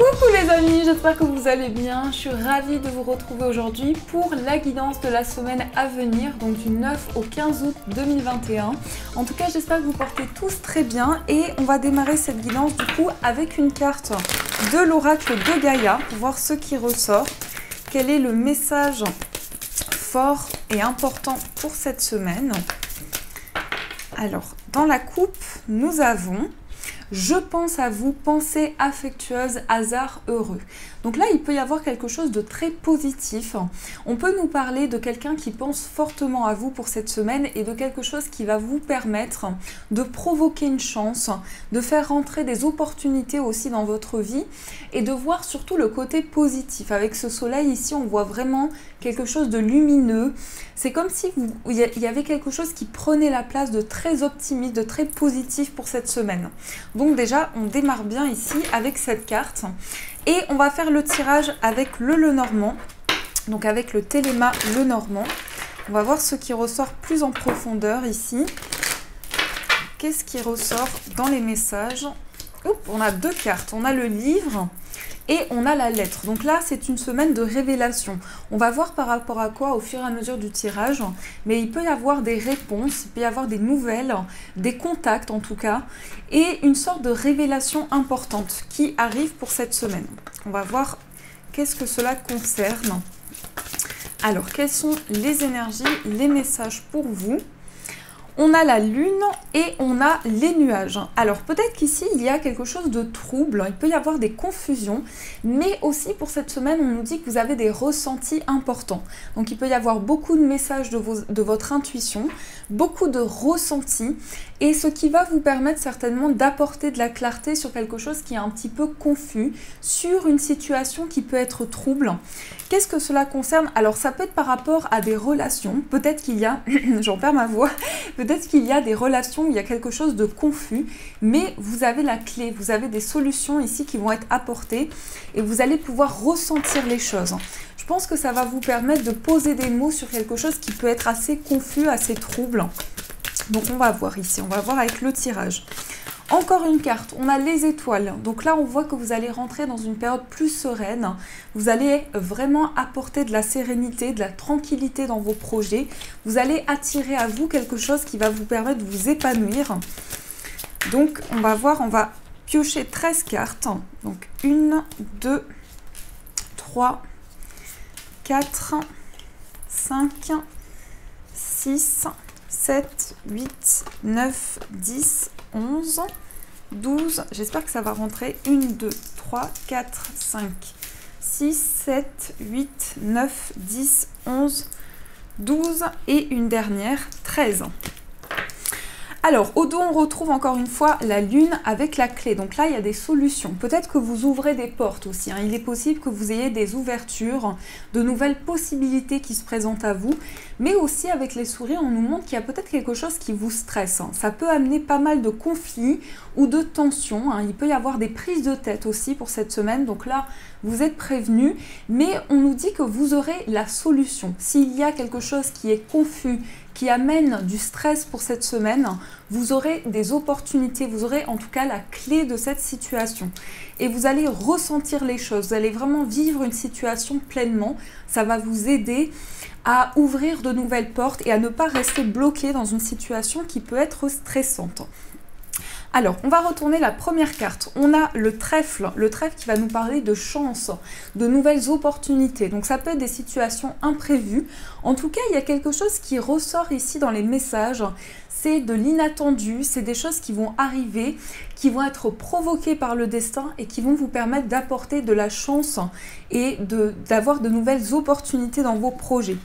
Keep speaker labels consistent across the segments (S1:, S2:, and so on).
S1: Coucou les amis, j'espère que vous allez bien. Je suis ravie de vous retrouver aujourd'hui pour la guidance de la semaine à venir, donc du 9 au 15 août 2021. En tout cas, j'espère que vous portez tous très bien et on va démarrer cette guidance du coup avec une carte de l'oracle de Gaïa pour voir ce qui ressort. Quel est le message fort et important pour cette semaine? Alors, dans la coupe, nous avons « Je pense à vous, pensée affectueuse, hasard heureux ». Donc là, il peut y avoir quelque chose de très positif. On peut nous parler de quelqu'un qui pense fortement à vous pour cette semaine et de quelque chose qui va vous permettre de provoquer une chance, de faire rentrer des opportunités aussi dans votre vie et de voir surtout le côté positif. Avec ce soleil ici, on voit vraiment quelque chose de lumineux. C'est comme si il y avait quelque chose qui prenait la place de très optimiste, de très positif pour cette semaine. Donc déjà, on démarre bien ici avec cette carte. Et on va faire le tirage avec le Lenormand, donc avec le Téléma Lenormand. On va voir ce qui ressort plus en profondeur ici. Qu'est-ce qui ressort dans les messages? Oups, on a deux cartes, on a le livre et on a la lettre. Donc là, c'est une semaine de révélation. On va voir par rapport à quoi au fur et à mesure du tirage, mais il peut y avoir des réponses, il peut y avoir des nouvelles, des contacts en tout cas, et une sorte de révélation importante qui arrive pour cette semaine. On va voir qu'est-ce que cela concerne. Alors, quelles sont les énergies, les messages pour vous? On a la lune et on a les nuages. Alors peut-être qu'ici il y a quelque chose de trouble, il peut y avoir des confusions, mais aussi pour cette semaine on nous dit que vous avez des ressentis importants. Donc il peut y avoir beaucoup de messages de votre intuition, beaucoup de ressentis, et ce qui va vous permettre certainement d'apporter de la clarté sur quelque chose qui est un petit peu confus, sur une situation qui peut être trouble. Qu'est-ce que cela concerne? Alors ça peut être par rapport à des relations, peut-être qu'il y a, j'en perds ma voix, peut-être qu'il y a des relations où il y a quelque chose de confus, mais vous avez la clé, vous avez des solutions ici qui vont être apportées et vous allez pouvoir ressentir les choses. Je pense que ça va vous permettre de poser des mots sur quelque chose qui peut être assez confus, assez trouble. Donc on va voir ici, on va voir avec le tirage. Encore une carte, on a les étoiles. Donc là, on voit que vous allez rentrer dans une période plus sereine. Vous allez vraiment apporter de la sérénité, de la tranquillité dans vos projets. Vous allez attirer à vous quelque chose qui va vous permettre de vous épanouir. Donc, on va voir, on va piocher 13 cartes. Donc, 1, 2, 3, 4, 5, 6, 7, 8, 9, 10, 11, 12, j'espère que ça va rentrer, 1, 2, 3, 4, 5, 6, 7, 8, 9, 10, 11, 12 et une dernière, 13. Alors, au dos, on retrouve encore une fois la lune avec la clé. Donc là, il y a des solutions. Peut-être que vous ouvrez des portes aussi. Il est possible que vous ayez des ouvertures, de nouvelles possibilités qui se présentent à vous. Mais aussi, avec les souris, on nous montre qu'il y a peut-être quelque chose qui vous stresse. Ça peut amener pas mal de conflits ou de tensions. Il peut y avoir des prises de tête aussi pour cette semaine. Donc là, vous êtes prévenus. Mais on nous dit que vous aurez la solution. S'il y a quelque chose qui est confus, qui amène du stress pour cette semaine, vous aurez des opportunités, vous aurez en tout cas la clé de cette situation. Et vous allez ressentir les choses, vous allez vraiment vivre une situation pleinement. Ça va vous aider à ouvrir de nouvelles portes et à ne pas rester bloqué dans une situation qui peut être stressante. Alors, on va retourner la première carte. On a le trèfle qui va nous parler de chance, de nouvelles opportunités. Donc, ça peut être des situations imprévues. En tout cas, il y a quelque chose qui ressort ici dans les messages. C'est de l'inattendu, c'est des choses qui vont arriver, qui vont être provoquées par le destin et qui vont vous permettre d'apporter de la chance et d'avoir de nouvelles opportunités dans vos projets.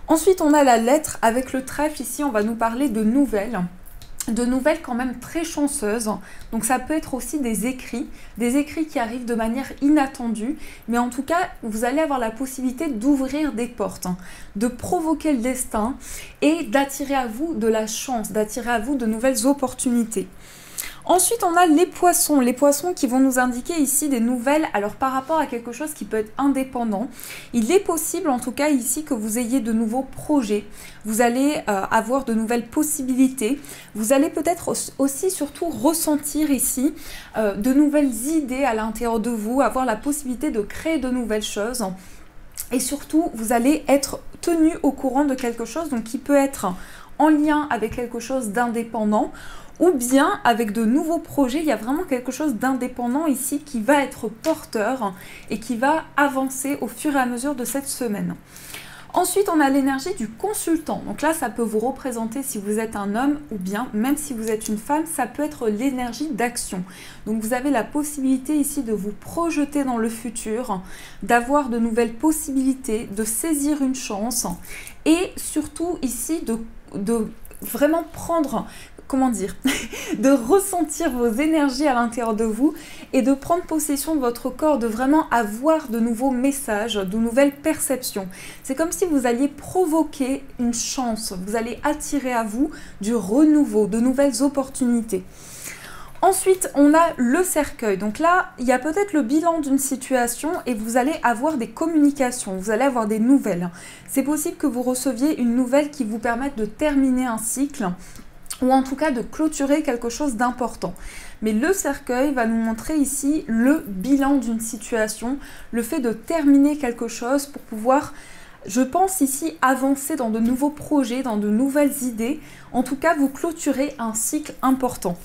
S1: Ensuite, on a la lettre avec le trèfle. Ici, on va nous parler de nouvelles quand même très chanceuses. Donc ça peut être aussi des écrits qui arrivent de manière inattendue, mais en tout cas vous allez avoir la possibilité d'ouvrir des portes, de provoquer le destin et d'attirer à vous de la chance, d'attirer à vous de nouvelles opportunités. Ensuite, on a les poissons qui vont nous indiquer ici des nouvelles, alors par rapport à quelque chose qui peut être indépendant. Il est possible en tout cas ici que vous ayez de nouveaux projets, vous allez avoir de nouvelles possibilités, vous allez peut-être aussi surtout ressentir ici de nouvelles idées à l'intérieur de vous, avoir la possibilité de créer de nouvelles choses. Et surtout, vous allez être tenu au courant de quelque chose donc qui peut être en lien avec quelque chose d'indépendant, ou bien avec de nouveaux projets. Il y a vraiment quelque chose d'indépendant ici qui va être porteur et qui va avancer au fur et à mesure de cette semaine. Ensuite, on a l'énergie du consultant. Donc là, ça peut vous représenter si vous êtes un homme ou bien, même si vous êtes une femme, ça peut être l'énergie d'action. Donc vous avez la possibilité ici de vous projeter dans le futur, d'avoir de nouvelles possibilités, de saisir une chance et surtout ici de vraiment prendre, comment dire, de ressentir vos énergies à l'intérieur de vous et de prendre possession de votre corps, de vraiment avoir de nouveaux messages, de nouvelles perceptions. C'est comme si vous alliez provoquer une chance, vous allez attirer à vous du renouveau, de nouvelles opportunités. Ensuite, on a le cercueil. Donc là, il y a peut-être le bilan d'une situation et vous allez avoir des communications, vous allez avoir des nouvelles. C'est possible que vous receviez une nouvelle qui vous permette de terminer un cycle ou en tout cas de clôturer quelque chose d'important. Mais le cercueil va nous montrer ici le bilan d'une situation, le fait de terminer quelque chose pour pouvoir, je pense ici, avancer dans de nouveaux projets, dans de nouvelles idées. En tout cas, vous clôturez un cycle important.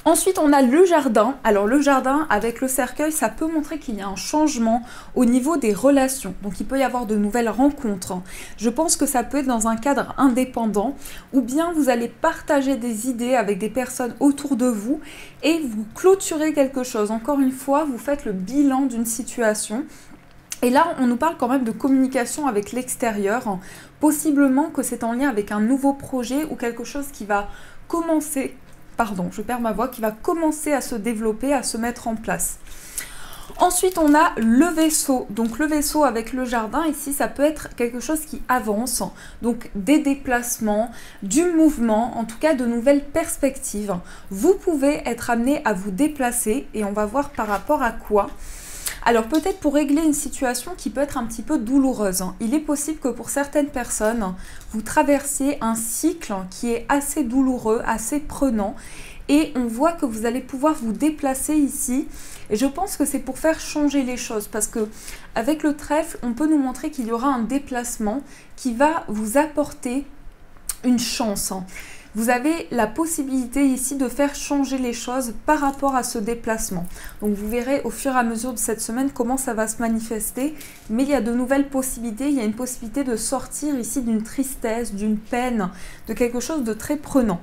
S1: Ensuite, on a le jardin. Alors le jardin avec le cercueil, ça peut montrer qu'il y a un changement au niveau des relations. Donc il peut y avoir de nouvelles rencontres. Je pense que ça peut être dans un cadre indépendant ou bien vous allez partager des idées avec des personnes autour de vous et vous clôturez quelque chose. Encore une fois, vous faites le bilan d'une situation. Et là, on nous parle quand même de communication avec l'extérieur. Possiblement que c'est en lien avec un nouveau projet ou quelque chose qui va commencer. Pardon, je perds ma voix, qui va commencer à se développer, à se mettre en place. Ensuite, on a le vaisseau. Donc le vaisseau avec le jardin, ici, ça peut être quelque chose qui avance. Donc des déplacements, du mouvement, en tout cas de nouvelles perspectives. Vous pouvez être amené à vous déplacer et on va voir par rapport à quoi. Alors peut-être pour régler une situation qui peut être un petit peu douloureuse. Il est possible que pour certaines personnes, vous traversiez un cycle qui est assez douloureux, assez prenant. Et on voit que vous allez pouvoir vous déplacer ici. Et je pense que c'est pour faire changer les choses. Parce que avec le trèfle, on peut nous montrer qu'il y aura un déplacement qui va vous apporter une chance. Vous avez la possibilité ici de faire changer les choses par rapport à ce déplacement. Donc vous verrez au fur et à mesure de cette semaine comment ça va se manifester. Mais il y a de nouvelles possibilités. Il y a une possibilité de sortir ici d'une tristesse, d'une peine, de quelque chose de très prenant.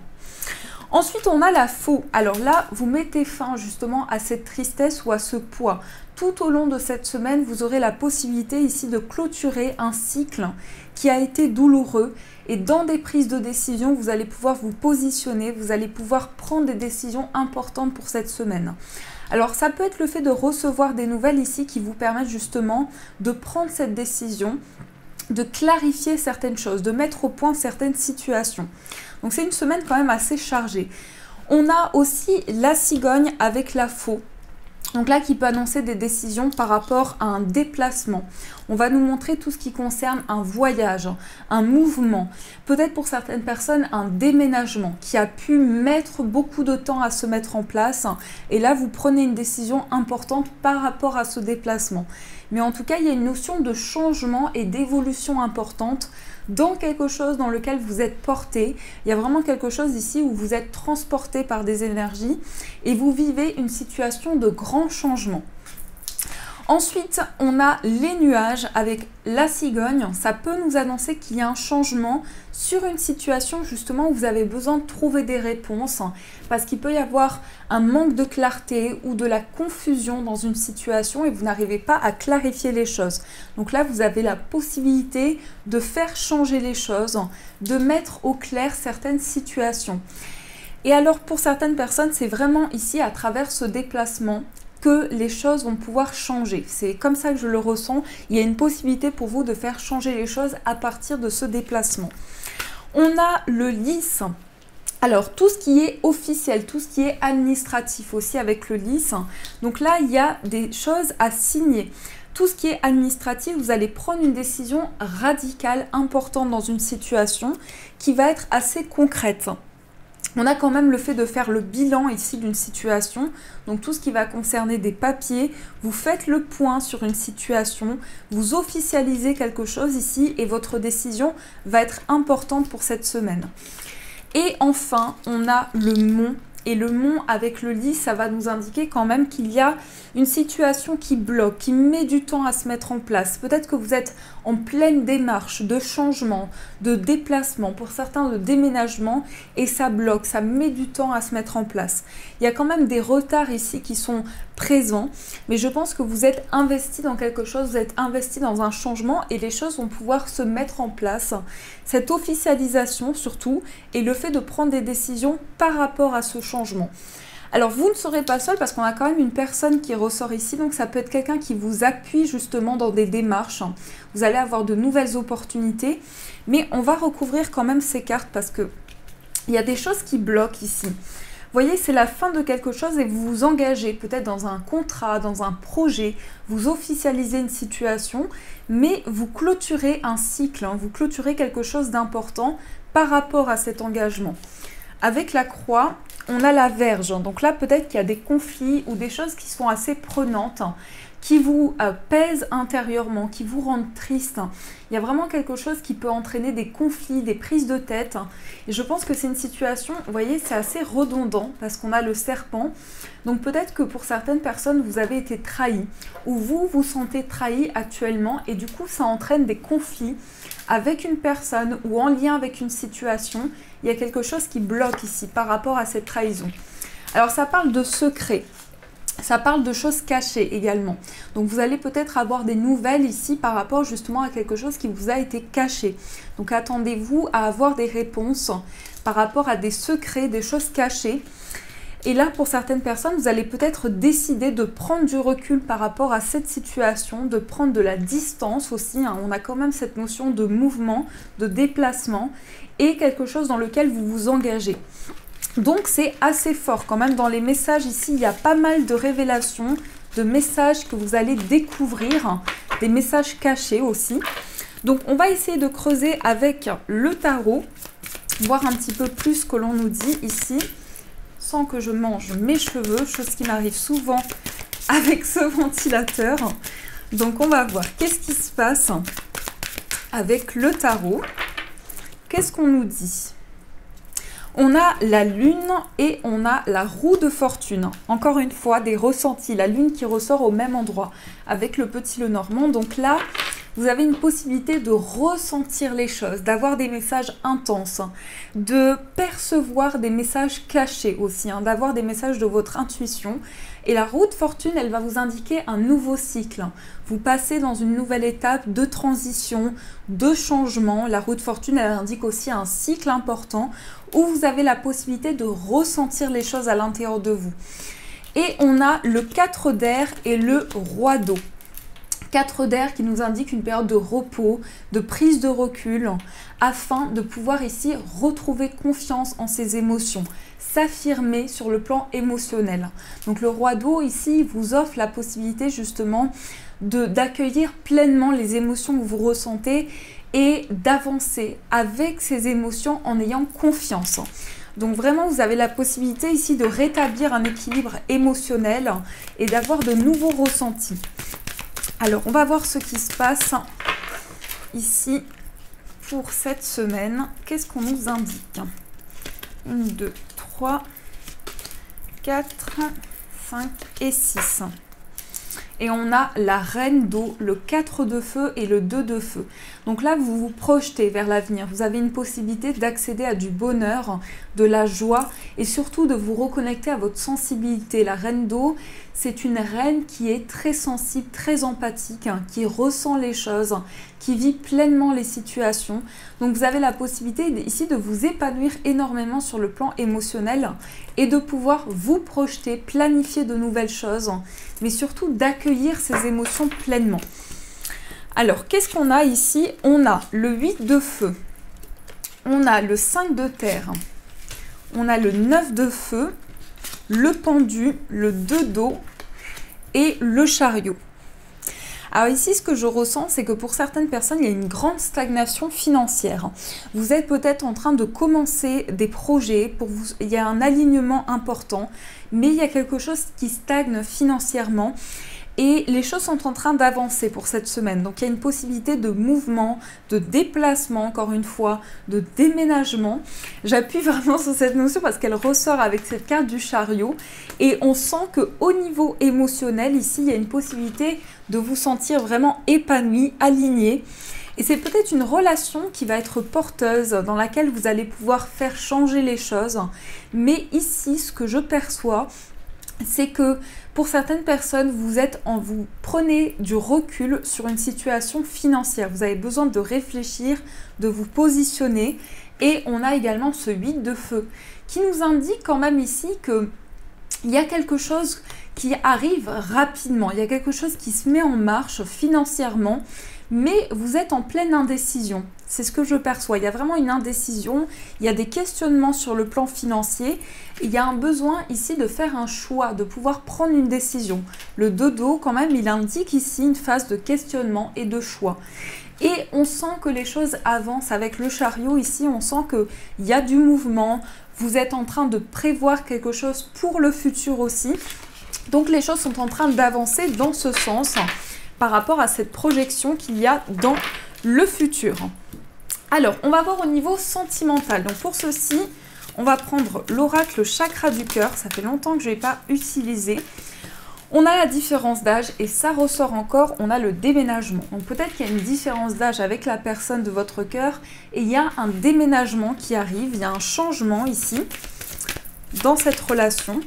S1: Ensuite, on a la faux. Alors là, vous mettez fin justement à cette tristesse ou à ce poids. Tout au long de cette semaine, vous aurez la possibilité ici de clôturer un cycle qui a été douloureux. Et dans des prises de décision, vous allez pouvoir vous positionner, vous allez pouvoir prendre des décisions importantes pour cette semaine. Alors ça peut être le fait de recevoir des nouvelles ici qui vous permettent justement de prendre cette décision, de clarifier certaines choses, de mettre au point certaines situations. Donc c'est une semaine quand même assez chargée. On a aussi la cigogne avec la faux. Donc là, qui peut annoncer des décisions par rapport à un déplacement. On va nous montrer tout ce qui concerne un voyage, un mouvement. Peut-être pour certaines personnes, un déménagement qui a pu mettre beaucoup de temps à se mettre en place. Et là, vous prenez une décision importante par rapport à ce déplacement. Mais en tout cas, il y a une notion de changement et d'évolution importante dans quelque chose dans lequel vous êtes porté. Il y a vraiment quelque chose ici où vous êtes transporté par des énergies et vous vivez une situation de grand changement. Ensuite, on a les nuages avec la cigogne. Ça peut nous annoncer qu'il y a un changement sur une situation justement où vous avez besoin de trouver des réponses parce qu'il peut y avoir un manque de clarté ou de la confusion dans une situation et vous n'arrivez pas à clarifier les choses. Donc là, vous avez la possibilité de faire changer les choses, de mettre au clair certaines situations. Et alors, pour certaines personnes, c'est vraiment ici à travers ce déplacement que les choses vont pouvoir changer. C'est comme ça que je le ressens. Il y a une possibilité pour vous de faire changer les choses à partir de ce déplacement. On a le lys Alors, tout ce qui est officiel, tout ce qui est administratif aussi avec le lys. Donc là, il y a des choses à signer. Tout ce qui est administratif, vous allez prendre une décision radicale, importante dans une situation qui va être assez concrète. On a quand même le fait de faire le bilan ici d'une situation, donc tout ce qui va concerner des papiers, vous faites le point sur une situation, vous officialisez quelque chose ici et votre décision va être importante pour cette semaine. Et enfin, on a le mont. Et le mont avec le lys, ça va nous indiquer quand même qu'il y a une situation qui bloque, qui met du temps à se mettre en place. Peut-être que vous êtes en pleine démarche de changement, de déplacement, pour certains de déménagement, et ça bloque, ça met du temps à se mettre en place. Il y a quand même des retards ici qui sont présents, mais je pense que vous êtes investi dans quelque chose, vous êtes investi dans un changement et les choses vont pouvoir se mettre en place. Cette officialisation surtout et le fait de prendre des décisions par rapport à ce changement. Alors vous ne serez pas seul parce qu'on a quand même une personne qui ressort ici, donc ça peut être quelqu'un qui vous appuie justement dans des démarches. Vous allez avoir de nouvelles opportunités, mais on va recouvrir quand même ces cartes parce que il y a des choses qui bloquent ici. Vous voyez, c'est la fin de quelque chose et vous vous engagez peut-être dans un contrat, dans un projet, vous officialisez une situation, mais vous clôturez un cycle, vous clôturez quelque chose d'important par rapport à cet engagement. Avec la croix, on a la Vierge, donc là peut-être qu'il y a des conflits ou des choses qui sont assez prenantes, qui vous pèsent intérieurement, qui vous rendent triste. Il y a vraiment quelque chose qui peut entraîner des conflits, des prises de tête. Et je pense que c'est une situation, vous voyez, c'est assez redondant parce qu'on a le serpent. Donc peut-être que pour certaines personnes, vous avez été trahi ou vous vous sentez trahi actuellement et du coup, ça entraîne des conflits avec une personne ou en lien avec une situation. Il y a quelque chose qui bloque ici par rapport à cette trahison. Alors ça parle de secret. Ça parle de choses cachées également. Donc vous allez peut-être avoir des nouvelles ici par rapport justement à quelque chose qui vous a été caché. Donc attendez-vous à avoir des réponses par rapport à des secrets, des choses cachées. Et là, pour certaines personnes, vous allez peut-être décider de prendre du recul par rapport à cette situation, de prendre de la distance aussi. On a quand même cette notion de mouvement, de déplacement et quelque chose dans lequel vous vous engagez. Donc c'est assez fort quand même dans les messages ici, il y a pas mal de révélations, de messages que vous allez découvrir, des messages cachés aussi. Donc on va essayer de creuser avec le tarot, voir un petit peu plus ce que l'on nous dit ici, sans que je mange mes cheveux, chose qui m'arrive souvent avec ce ventilateur. Donc on va voir qu'est-ce qui se passe avec le tarot. Qu'est-ce qu'on nous dit ? On a la lune et on a la roue de fortune. Encore une fois, des ressentis. La lune qui ressort au même endroit avec le petit Lenormand. Donc là, vous avez une possibilité de ressentir les choses, d'avoir des messages intenses, de percevoir des messages cachés aussi, d'avoir des messages de votre intuition. Et la roue de fortune, elle va vous indiquer un nouveau cycle. Vous passez dans une nouvelle étape de transition, de changement. La roue de fortune, elle indique aussi un cycle important où vous avez la possibilité de ressentir les choses à l'intérieur de vous. Et on a le 4 d'air et le roi d'eau. 4 d'air qui nous indique une période de repos, de prise de recul, afin de pouvoir ici retrouver confiance en ses émotions, s'affirmer sur le plan émotionnel. Donc le roi d'eau ici vous offre la possibilité justement d'accueillir pleinement les émotions que vous ressentez et d'avancer avec ces émotions en ayant confiance. Donc vraiment, vous avez la possibilité ici de rétablir un équilibre émotionnel et d'avoir de nouveaux ressentis. Alors, on va voir ce qui se passe ici pour cette semaine. Qu'est-ce qu'on nous indique ? 1, 2, 3, 4, 5 et 6. Et on a la reine d'eau, le 4 de feu et le 2 de feu. Donc là, vous vous projetez vers l'avenir. Vous avez une possibilité d'accéder à du bonheur, de la joie et surtout de vous reconnecter à votre sensibilité. La reine d'eau, c'est une reine qui est très sensible, très empathique, qui ressent les choses, qui vit pleinement les situations. Donc vous avez la possibilité ici de vous épanouir énormément sur le plan émotionnel et de pouvoir vous projeter, planifier de nouvelles choses, mais surtout d'accueillir ces émotions pleinement. Alors, qu'est-ce qu'on a ici? On a le 8 de feu, on a le 5 de terre, on a le 9 de feu, le pendu, le 2 d'eau et le chariot. Alors ici, ce que je ressens, c'est que pour certaines personnes, il y a une grande stagnation financière. Vous êtes peut-être en train de commencer des projets, il y a un alignement important, mais il y a quelque chose qui stagne financièrement. Et les choses sont en train d'avancer pour cette semaine. Donc, il y a une possibilité de mouvement, de déplacement, encore une fois, de déménagement. J'appuie vraiment sur cette notion parce qu'elle ressort avec cette carte du chariot. Et on sent qu'au niveau émotionnel, ici, il y a une possibilité de vous sentir vraiment épanoui, aligné. Et c'est peut-être une relation qui va être porteuse, dans laquelle vous allez pouvoir faire changer les choses. Mais ici, ce que je perçois, c'est que pour certaines personnes, vous prenez du recul sur une situation financière. Vous avez besoin de réfléchir, de vous positionner. Et on a également ce 8 de feu qui nous indique quand même ici qu'il y a quelque chose qui arrive rapidement. Il y a quelque chose qui se met en marche financièrement, mais vous êtes en pleine indécision. C'est ce que je perçois. Il y a vraiment une indécision, il y a des questionnements sur le plan financier. Il y a un besoin ici de faire un choix, de pouvoir prendre une décision. Le 2 d'eau, quand même, il indique ici une phase de questionnement et de choix. Et on sent que les choses avancent avec le chariot. Ici, on sent qu'il y a du mouvement. Vous êtes en train de prévoir quelque chose pour le futur aussi. Donc, les choses sont en train d'avancer dans ce sens par rapport à cette projection qu'il y a dans le futur. Alors, on va voir au niveau sentimental. Donc, pour ceci, on va prendre l'oracle chakra du cœur. Ça fait longtemps que je n'ai pas utilisé. On a la différence d'âge et ça ressort encore, on a le déménagement. Donc, peut-être qu'il y a une différence d'âge avec la personne de votre cœur et il y a un déménagement qui arrive. Il y a un changement ici dans cette relation.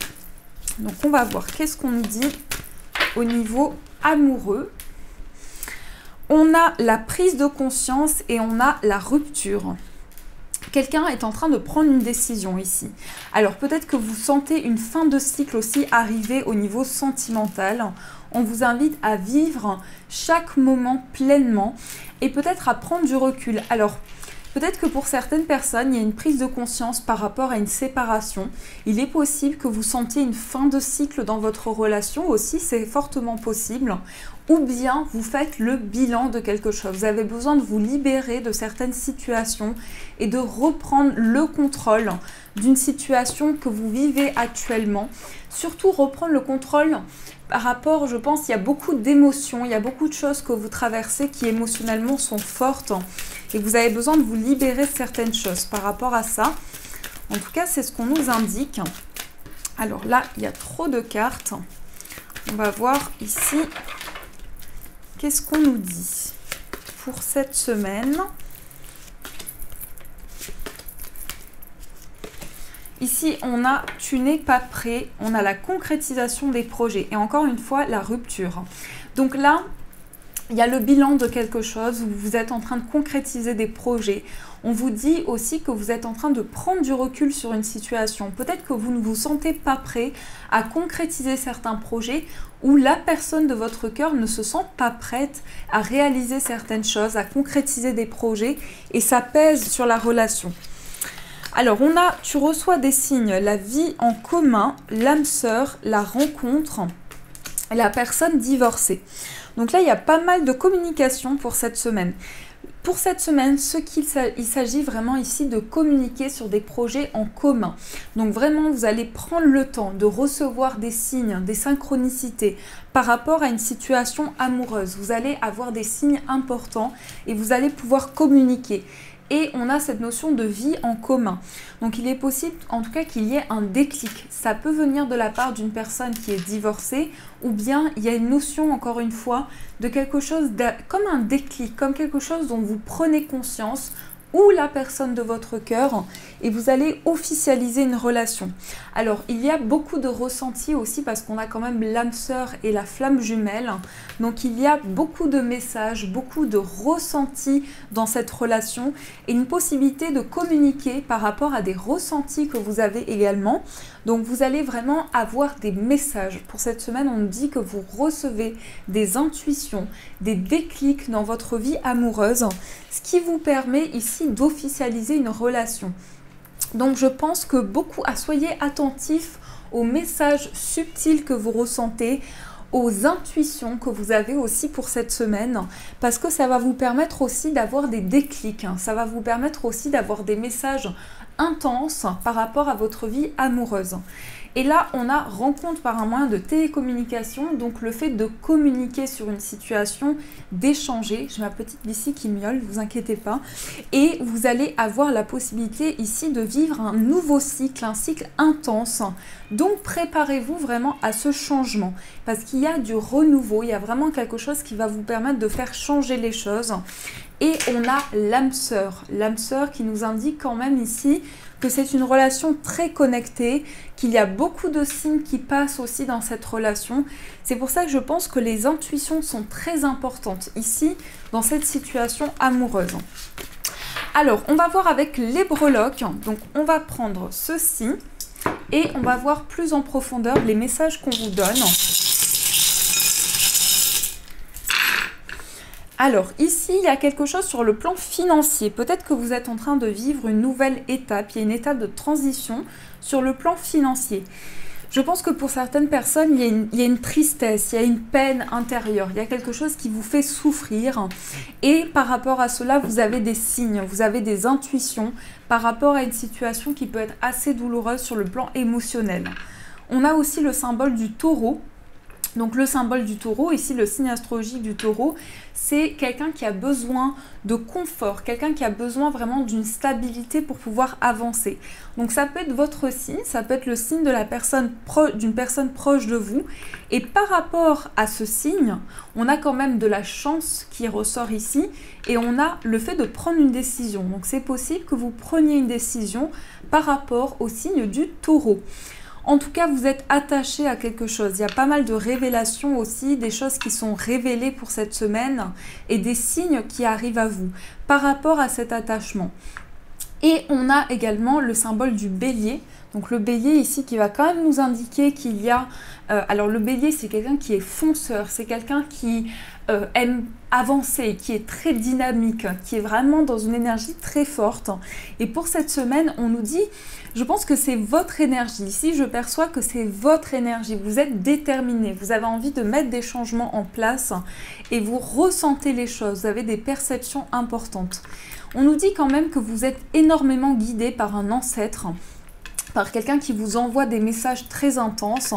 S1: Donc, on va voir qu'est-ce qu'on nous dit au niveau amoureux. On a la prise de conscience et on a la rupture. Quelqu'un est en train de prendre une décision ici. Alors peut-être que vous sentez une fin de cycle aussi arriver au niveau sentimental. On vous invite à vivre chaque moment pleinement et peut-être à prendre du recul. Alors peut-être que pour certaines personnes, il y a une prise de conscience par rapport à une séparation. Il est possible que vous sentiez une fin de cycle dans votre relation aussi, c'est fortement possible. Ou bien vous faites le bilan de quelque chose. Vous avez besoin de vous libérer de certaines situations et de reprendre le contrôle d'une situation que vous vivez actuellement. Surtout reprendre le contrôle par rapport, je pense, il y a beaucoup d'émotions, il y a beaucoup de choses que vous traversez qui émotionnellement sont fortes et vous avez besoin de vous libérer de certaines choses par rapport à ça. En tout cas, c'est ce qu'on nous indique. Alors là, il y a trop de cartes. On va voir ici. Qu'est-ce qu'on nous dit pour cette semaine? Ici, on a « tu n'es pas prêt », on a la concrétisation des projets et encore une fois, la rupture. Donc là, il y a le bilan de quelque chose où vous êtes en train de concrétiser des projets. On vous dit aussi que vous êtes en train de prendre du recul sur une situation. Peut-être que vous ne vous sentez pas prêt à concrétiser certains projets ou la personne de votre cœur ne se sent pas prête à réaliser certaines choses, à concrétiser des projets et ça pèse sur la relation. Alors, on a, tu reçois des signes, la vie en commun, l'âme sœur, la rencontre, la personne divorcée. Donc là, il y a pas mal de communication pour cette semaine. Pour cette semaine, il s'agit vraiment ici de communiquer sur des projets en commun. Donc vraiment, vous allez prendre le temps de recevoir des signes, des synchronicités par rapport à une situation amoureuse. Vous allez avoir des signes importants et vous allez pouvoir communiquer. Et on a cette notion de vie en commun. Donc il est possible en tout cas qu'il y ait un déclic. Ça peut venir de la part d'une personne qui est divorcée ou bien il y a une notion encore une fois de quelque chose comme un déclic, comme quelque chose dont vous prenez conscience ou la personne de votre cœur et vous allez officialiser une relation. Alors, il y a beaucoup de ressentis aussi parce qu'on a quand même l'âme sœur et la flamme jumelle. Donc, il y a beaucoup de messages, beaucoup de ressentis dans cette relation et une possibilité de communiquer par rapport à des ressentis que vous avez également. Donc, vous allez vraiment avoir des messages. Pour cette semaine, on nous dit que vous recevez des intuitions, des déclics dans votre vie amoureuse, ce qui vous permet ici d'officialiser une relation. Donc je pense que soyez attentifs aux messages subtils que vous ressentez, aux intuitions que vous avez aussi pour cette semaine, parce que ça va vous permettre aussi d'avoir des déclics, hein. Ça va vous permettre aussi d'avoir des messages intenses par rapport à votre vie amoureuse. Et là, on a rencontre par un moyen de télécommunication, donc le fait de communiquer sur une situation, d'échanger. J'ai ma petite Bici qui miaule, ne vous inquiétez pas. Et vous allez avoir la possibilité ici de vivre un nouveau cycle, un cycle intense. Donc préparez-vous vraiment à ce changement, parce qu'il y a du renouveau, il y a vraiment quelque chose qui va vous permettre de faire changer les choses. Et on a l'âme sœur qui nous indique quand même ici que c'est une relation très connectée, qu'il y a beaucoup de signes qui passent aussi dans cette relation. C'est pour ça que je pense que les intuitions sont très importantes ici, dans cette situation amoureuse. Alors, on va voir avec les breloques. Donc, on va prendre ceci et on va voir plus en profondeur les messages qu'on vous donne. Alors ici, il y a quelque chose sur le plan financier. Peut-être que vous êtes en train de vivre une nouvelle étape. Il y a une étape de transition sur le plan financier. Je pense que pour certaines personnes, il y a une tristesse, il y a une peine intérieure. Il y a quelque chose qui vous fait souffrir. Et par rapport à cela, vous avez des signes, vous avez des intuitions par rapport à une situation qui peut être assez douloureuse sur le plan émotionnel. On a aussi le symbole du taureau. Donc le symbole du taureau, ici le signe astrologique du taureau, c'est quelqu'un qui a besoin de confort, quelqu'un qui a besoin vraiment d'une stabilité pour pouvoir avancer. Donc ça peut être votre signe, ça peut être le signe de d'une personne proche de vous. Et par rapport à ce signe, on a quand même de la chance qui ressort ici et on a le fait de prendre une décision. Donc c'est possible que vous preniez une décision par rapport au signe du taureau. En tout cas, vous êtes attaché à quelque chose. Il y a pas mal de révélations aussi, des choses qui sont révélées pour cette semaine et des signes qui arrivent à vous par rapport à cet attachement. Et on a également le symbole du bélier. Donc le bélier ici qui va quand même nous indiquer qu'il y a... alors le bélier, c'est quelqu'un qui est fonceur, c'est quelqu'un qui aime avancer, qui est très dynamique, qui est vraiment dans une énergie très forte. Et pour cette semaine, on nous dit... Je pense que c'est votre énergie. Ici, je perçois que c'est votre énergie. Vous êtes déterminé. Vous avez envie de mettre des changements en place et vous ressentez les choses. Vous avez des perceptions importantes. On nous dit quand même que vous êtes énormément guidé par un ancêtre, par quelqu'un qui vous envoie des messages très intenses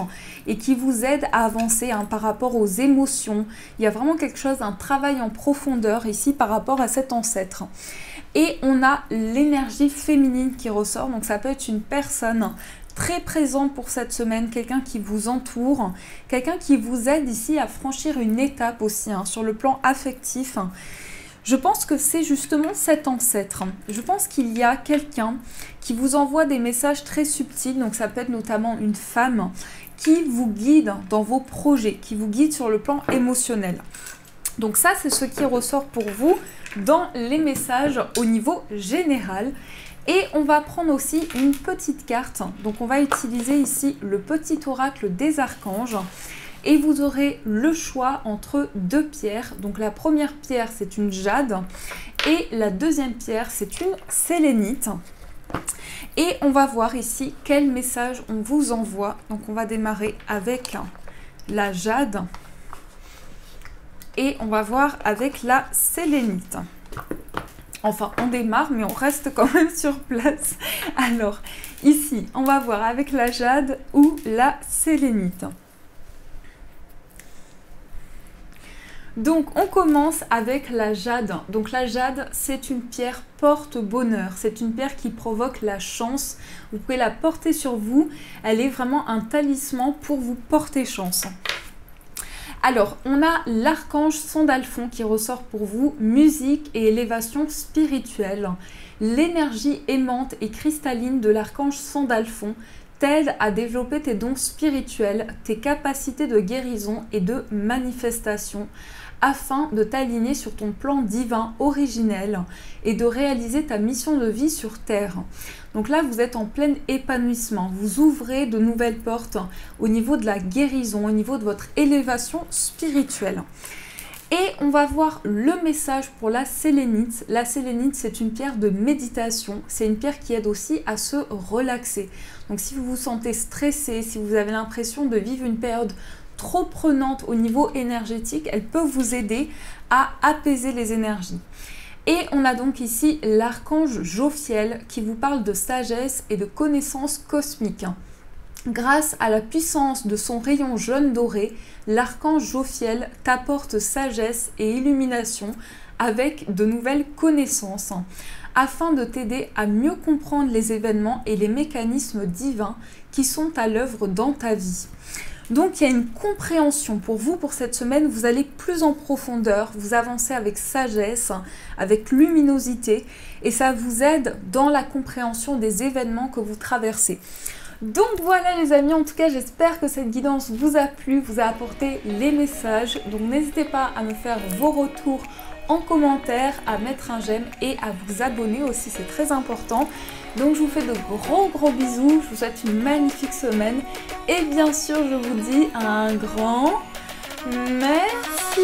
S1: et qui vous aide à avancer par rapport aux émotions. Il y a vraiment quelque chose, un travail en profondeur ici par rapport à cet ancêtre. Et on a l'énergie féminine qui ressort, donc ça peut être une personne très présente pour cette semaine, quelqu'un qui vous entoure, quelqu'un qui vous aide ici à franchir une étape aussi sur le plan affectif. Je pense que c'est justement cet ancêtre. Je pense qu'il y a quelqu'un qui vous envoie des messages très subtils, donc ça peut être notamment une femme qui vous guide dans vos projets, qui vous guide sur le plan émotionnel. Donc ça, c'est ce qui ressort pour vous dans les messages au niveau général. Et on va prendre aussi une petite carte. Donc on va utiliser ici le petit oracle des archanges. Et vous aurez le choix entre deux pierres. Donc la première pierre, c'est une jade. Et la deuxième pierre, c'est une sélénite. Et on va voir ici quel message on vous envoie. Donc on va démarrer avec la jade. Et on va voir avec la sélénite. Enfin, on démarre, mais on reste quand même sur place. Alors, ici, on va voir avec la jade ou la sélénite. Donc, on commence avec la jade. Donc, la jade, c'est une pierre porte-bonheur. C'est une pierre qui provoque la chance. Vous pouvez la porter sur vous. Elle est vraiment un talisman pour vous porter chance. Alors, on a l'archange Sandalphon qui ressort pour vous, musique et élévation spirituelle. L'énergie aimante et cristalline de l'archange Sandalphon t'aide à développer tes dons spirituels, tes capacités de guérison et de manifestation, afin de t'aligner sur ton plan divin originel et de réaliser ta mission de vie sur Terre. Donc là, vous êtes en plein épanouissement. Vous ouvrez de nouvelles portes au niveau de la guérison, au niveau de votre élévation spirituelle. Et on va voir le message pour la sélénite. La sélénite, c'est une pierre de méditation. C'est une pierre qui aide aussi à se relaxer. Donc si vous vous sentez stressé, si vous avez l'impression de vivre une période trop prenante au niveau énergétique, elle peut vous aider à apaiser les énergies. Et on a donc ici l'archange Jophiel qui vous parle de sagesse et de connaissances cosmiques. Grâce à la puissance de son rayon jaune doré, l'archange Jophiel t'apporte sagesse et illumination avec de nouvelles connaissances afin de t'aider à mieux comprendre les événements et les mécanismes divins qui sont à l'œuvre dans ta vie. Donc il y a une compréhension pour vous pour cette semaine, vous allez plus en profondeur, vous avancez avec sagesse, avec luminosité et ça vous aide dans la compréhension des événements que vous traversez. Donc voilà les amis, en tout cas j'espère que cette guidance vous a plu, vous a apporté les messages. Donc n'hésitez pas à me faire vos retours en commentaire, à mettre un j'aime et à vous abonner aussi, c'est très important. Donc je vous fais de gros bisous, je vous souhaite une magnifique semaine et bien sûr je vous dis un grand merci.